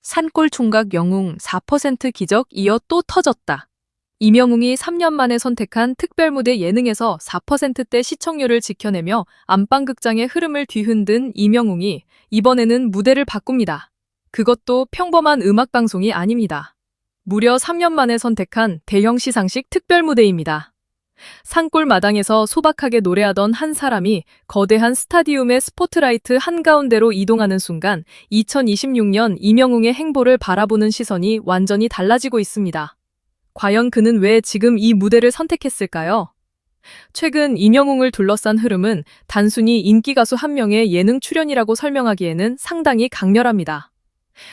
산골 총각 영웅 4% 기적 이어 또 터졌다. 임영웅이 3년 만에 선택한 특별무대 예능에서 4%대 시청률을 지켜내며 안방극장의 흐름을 뒤흔든 임영웅이 이번에는 무대를 바꿉니다. 그것도 평범한 음악방송이 아닙니다. 무려 3년 만에 선택한 대형 시상식 특별무대입니다. 산골 마당에서 소박하게 노래하던 한 사람이 거대한 스타디움의 스포트라이트 한가운데로 이동하는 순간 2026년 임영웅의 행보를 바라보는 시선이 완전히 달라지고 있습니다. 과연 그는 왜 지금 이 무대를 선택했을까요? 최근 임영웅을 둘러싼 흐름은 단순히 인기 가수 한 명의 예능 출연이라고 설명하기에는 상당히 강렬합니다.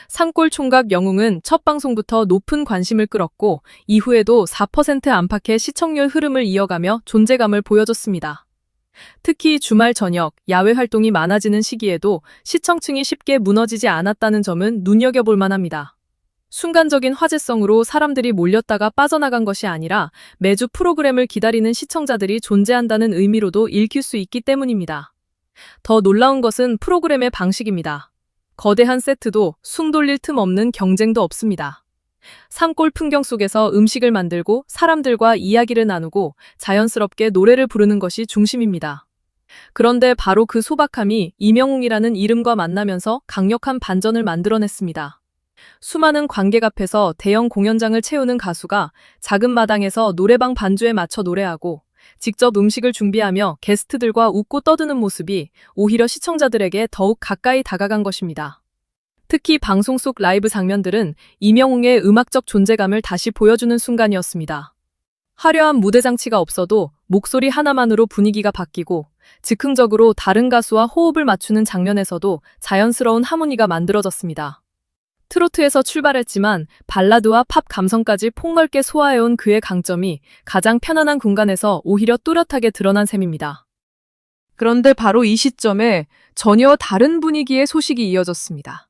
산골 총각 영웅은 첫 방송부터 높은 관심을 끌었고 이후에도 4% 안팎의 시청률 흐름을 이어가며 존재감을 보여줬습니다. 특히 주말 저녁, 야외 활동이 많아지는 시기에도 시청층이 쉽게 무너지지 않았다는 점은 눈여겨볼 만합니다. 순간적인 화제성으로 사람들이 몰렸다가 빠져나간 것이 아니라 매주 프로그램을 기다리는 시청자들이 존재한다는 의미로도 읽힐 수 있기 때문입니다. 더 놀라운 것은 프로그램의 방식입니다. 거대한 세트도 숨 돌릴 틈 없는 경쟁도 없습니다. 산골 풍경 속에서 음식을 만들고 사람들과 이야기를 나누고 자연스럽게 노래를 부르는 것이 중심입니다. 그런데 바로 그 소박함이 임영웅이라는 이름과 만나면서 강력한 반전을 만들어냈습니다. 수많은 관객 앞에서 대형 공연장을 채우는 가수가 작은 마당에서 노래방 반주에 맞춰 노래하고 직접 음식을 준비하며 게스트들과 웃고 떠드는 모습이 오히려 시청자들에게 더욱 가까이 다가간 것입니다. 특히 방송 속 라이브 장면들은 임영웅의 음악적 존재감을 다시 보여주는 순간이었습니다. 화려한 무대 장치가 없어도 목소리 하나만으로 분위기가 바뀌고 즉흥적으로 다른 가수와 호흡을 맞추는 장면에서도 자연스러운 하모니가 만들어졌습니다. 트로트에서 출발했지만 발라드와 팝 감성까지 폭넓게 소화해온 그의 강점이 가장 편안한 공간에서 오히려 뚜렷하게 드러난 셈입니다. 그런데 바로 이 시점에 전혀 다른 분위기의 소식이 이어졌습니다.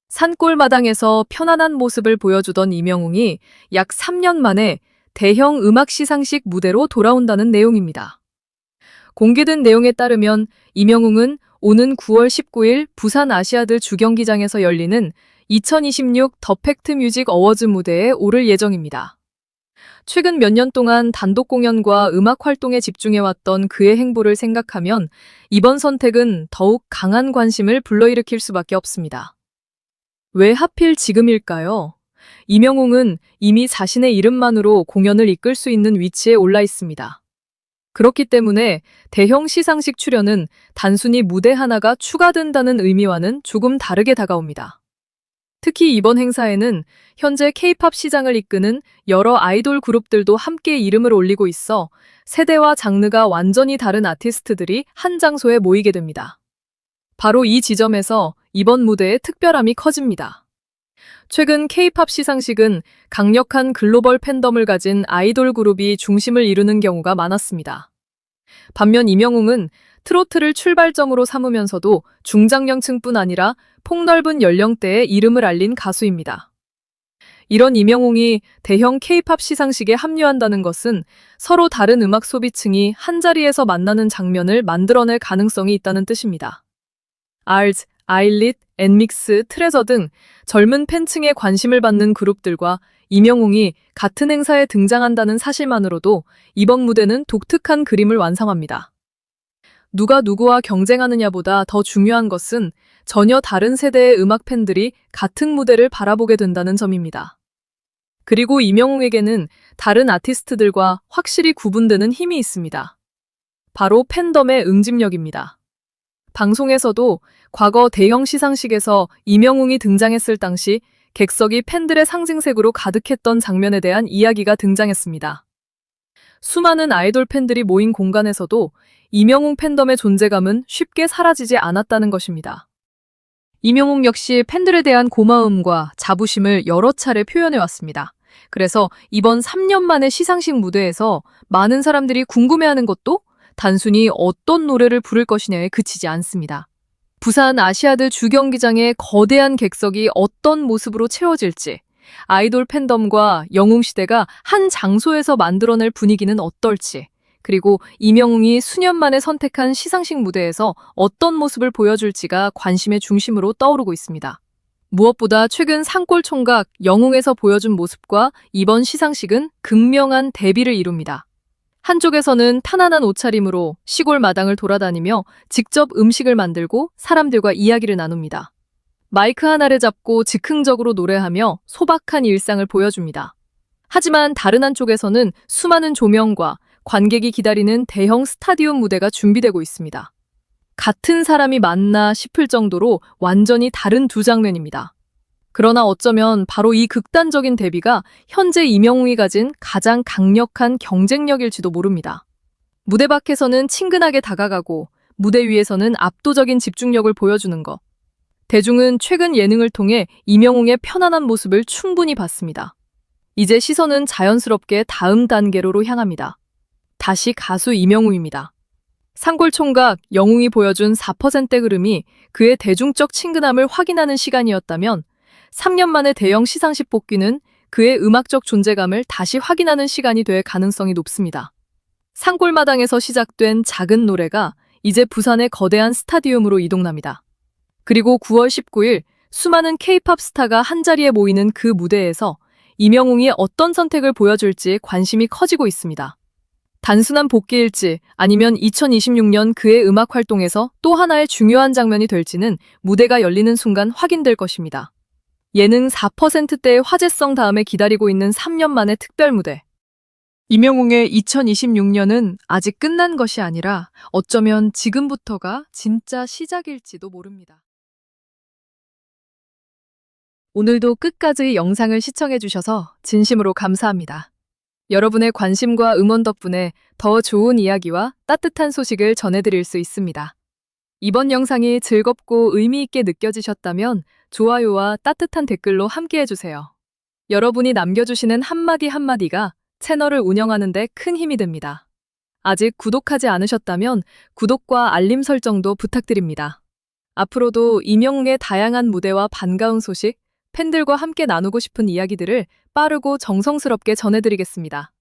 산골 마당에서 편안한 모습을 보여주던 임영웅이 약 3년 만에 대형 음악 시상식 무대로 돌아온다는 내용입니다. 공개된 내용에 따르면 임영웅은 오는 9월 19일 부산 아시아드 주경기장에서 열리는 2026 더 팩트 뮤직 어워즈 무대에 오를 예정입니다. 최근 몇 년 동안 단독 공연과 음악 활동에 집중해왔던 그의 행보를 생각하면 이번 선택은 더욱 강한 관심을 불러일으킬 수밖에 없습니다. 왜 하필 지금일까요? 임영웅은 이미 자신의 이름만으로 공연을 이끌 수 있는 위치에 올라 있습니다. 그렇기 때문에 대형 시상식 출연은 단순히 무대 하나가 추가된다는 의미와는 조금 다르게 다가옵니다. 특히 이번 행사에는 현재 K-팝 시장을 이끄는 여러 아이돌 그룹들도 함께 이름을 올리고 있어 세대와 장르가 완전히 다른 아티스트들이 한 장소에 모이게 됩니다. 바로 이 지점에서 이번 무대의 특별함이 커집니다. 최근 K-팝 시상식은 강력한 글로벌 팬덤을 가진 아이돌 그룹이 중심을 이루는 경우가 많았습니다. 반면 임영웅은 트로트를 출발점으로 삼으면서도 중장년층뿐 아니라 폭넓은 연령대에 이름을 알린 가수입니다. 이런 임영웅이 대형 K-팝 시상식에 합류한다는 것은 서로 다른 음악 소비층이 한자리에서 만나는 장면을 만들어낼 가능성이 있다는 뜻입니다. 알즈, 아일릿, 엔믹스, 트레저 등 젊은 팬층에 관심을 받는 그룹들과 임영웅이 같은 행사에 등장한다는 사실만으로도 이번 무대는 독특한 그림을 완성합니다. 누가 누구와 경쟁하느냐보다 더 중요한 것은 전혀 다른 세대의 음악 팬들이 같은 무대를 바라보게 된다는 점입니다. 그리고 임영웅에게는 다른 아티스트들과 확실히 구분되는 힘이 있습니다. 바로 팬덤의 응집력입니다. 방송에서도 과거 대형 시상식에서 임영웅이 등장했을 당시 객석이 팬들의 상징색으로 가득했던 장면에 대한 이야기가 등장했습니다. 수많은 아이돌 팬들이 모인 공간에서도 임영웅 팬덤의 존재감은 쉽게 사라지지 않았다는 것입니다. 임영웅 역시 팬들에 대한 고마움과 자부심을 여러 차례 표현해왔습니다. 그래서 이번 3년 만의 시상식 무대에서 많은 사람들이 궁금해하는 것도 단순히 어떤 노래를 부를 것이냐에 그치지 않습니다. 부산 아시아드 주경기장의 거대한 객석이 어떤 모습으로 채워질지, 아이돌 팬덤과 영웅시대가 한 장소에서 만들어낼 분위기는 어떨지, 그리고 임영웅이 수년 만에 선택한 시상식 무대에서 어떤 모습을 보여줄지가 관심의 중심으로 떠오르고 있습니다. 무엇보다 최근 산골총각 영웅에서 보여준 모습과 이번 시상식은 극명한 대비를 이룹니다. 한쪽에서는 편안한 옷차림으로 시골 마당을 돌아다니며 직접 음식을 만들고 사람들과 이야기를 나눕니다. 마이크 하나를 잡고 즉흥적으로 노래하며 소박한 일상을 보여줍니다. 하지만 다른 한쪽에서는 수많은 조명과 관객이 기다리는 대형 스타디움 무대가 준비되고 있습니다. 같은 사람이 맞나 싶을 정도로 완전히 다른 두 장면입니다. 그러나 어쩌면 바로 이 극단적인 대비가 현재 임영웅이 가진 가장 강력한 경쟁력일지도 모릅니다. 무대 밖에서는 친근하게 다가가고 무대 위에서는 압도적인 집중력을 보여주는 것. 대중은 최근 예능을 통해 임영웅의 편안한 모습을 충분히 봤습니다. 이제 시선은 자연스럽게 다음 단계로 향합니다. 다시 가수 임영웅입니다. 산골총각 영웅이 보여준 4%의 흐름이 그의 대중적 친근함을 확인하는 시간이었다면 3년 만에 대형 시상식 복귀는 그의 음악적 존재감을 다시 확인하는 시간이 될 가능성이 높습니다. 산골마당에서 시작된 작은 노래가 이제 부산의 거대한 스타디움으로 이동합니다. 그리고 9월 19일 수많은 K-팝 스타가 한자리에 모이는 그 무대에서 임영웅이 어떤 선택을 보여줄지 관심이 커지고 있습니다. 단순한 복귀일지 아니면 2026년 그의 음악 활동에서 또 하나의 중요한 장면이 될지는 무대가 열리는 순간 확인될 것입니다. 예능 4%대의 화제성 다음에 기다리고 있는 3년 만의 특별 무대. 임영웅의 2026년은 아직 끝난 것이 아니라 어쩌면 지금부터가 진짜 시작일지도 모릅니다. 오늘도 끝까지 영상을 시청해주셔서 진심으로 감사합니다. 여러분의 관심과 응원 덕분에 더 좋은 이야기와 따뜻한 소식을 전해드릴 수 있습니다. 이번 영상이 즐겁고 의미 있게 느껴지셨다면 좋아요와 따뜻한 댓글로 함께해주세요. 여러분이 남겨주시는 한마디 한마디가 채널을 운영하는 데 큰 힘이 됩니다. 아직 구독하지 않으셨다면 구독과 알림 설정도 부탁드립니다. 앞으로도 임영웅의 다양한 무대와 반가운 소식, 팬들과 함께 나누고 싶은 이야기들을 빠르고 정성스럽게 전해드리겠습니다.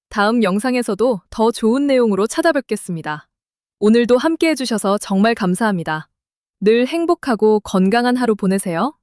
다음 영상에서도 더 좋은 내용으로 찾아뵙겠습니다. 오늘도 함께 해주셔서 정말 감사합니다. 늘 행복하고 건강한 하루 보내세요.